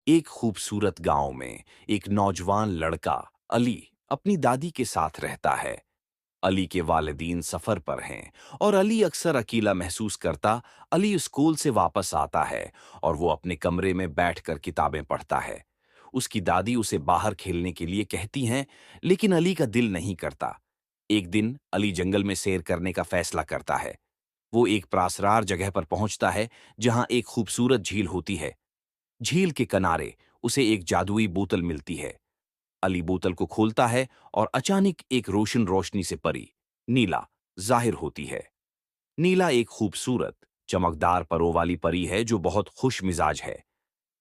एक खूबसूरत गांव में एक नौजवान लड़का अली अपनी दादी के साथ रहता है। अली के वालिदीन सफर पर हैं और अली अक्सर अकेला महसूस करता। अली स्कूल से वापस आता है और वो अपने कमरे में बैठकर किताबें पढ़ता है। उसकी दादी उसे बाहर खेलने के लिए कहती हैं, लेकिन अली का दिल नहीं करता। एक दिन अली जंगल में सैर करने का फैसला करता है। वो एक प्रासरार जगह पर पहुंचता है जहां एक खूबसूरत झील होती है। झील के किनारे उसे एक जादुई बोतल मिलती है। अली बोतल को खोलता है और अचानक एक रोशन रोशनी से परी नीला जाहिर होती है। नीला एक खूबसूरत चमकदार परों वाली परी है जो बहुत खुश मिजाज है।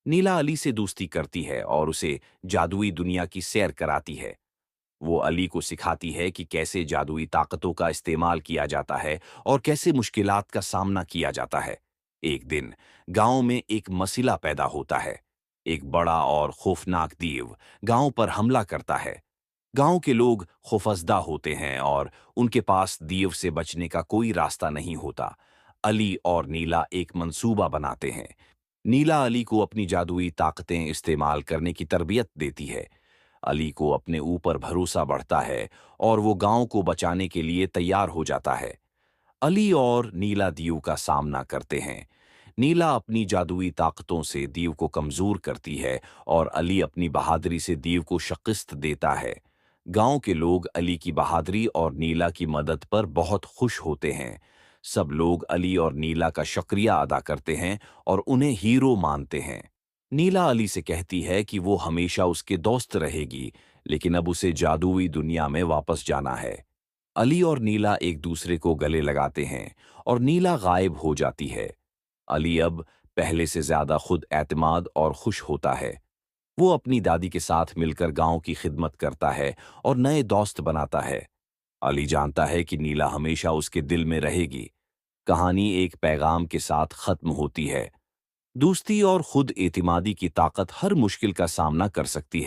नीला अली से दोस्ती करती है और उसे जादुई दुनिया की सैर कराती है। वो अली को सिखाती है कि कैसे जादुई ताकतों का इस्तेमाल किया जाता है और कैसे मुश्किलात का सामना किया जाता है। एक दिन गांव में एक मसला पैदा होता है। एक बड़ा और खौफनाक दीव गांव पर हमला करता है। गांव के लोग खौफजदा होते हैं और उनके पास दीव से बचने का कोई रास्ता नहीं होता। अली और नीला एक मंसूबा बनाते हैं। नीला अली को अपनी जादुई ताकतें इस्तेमाल करने की तरबियत देती है। अली को अपने ऊपर भरोसा बढ़ता है और वो गांव को बचाने के लिए तैयार हो जाता है। अली और नीला दीव का सामना करते हैं। नीला अपनी जादुई ताकतों से दीव को कमजोर करती है और अली अपनी बहादुरी से दीव को शिकस्त देता है। गांव के लोग अली की बहादुरी और नीला की मदद पर बहुत खुश होते हैं। सब लोग अली और नीला का शुक्रिया अदा करते हैं और उन्हें हीरो मानते हैं। नीला अली से कहती है कि वो हमेशा उसके दोस्त रहेगी, लेकिन अब उसे जादुई दुनिया में वापस जाना है। अली और नीला एक दूसरे को गले लगाते हैं और नीला गायब हो जाती है। अली अब पहले से ज्यादा खुद एतमाद और खुश होता है। वो अपनी दादी के साथ मिलकर गांव की खिदमत करता है और नए दोस्त बनाता है। अली जानता है कि नीला हमेशा उसके दिल में रहेगी। कहानी एक पैगाम के साथ खत्म होती है। दोस्ती और खुद एतिमादी की ताकत हर मुश्किल का सामना कर सकती है।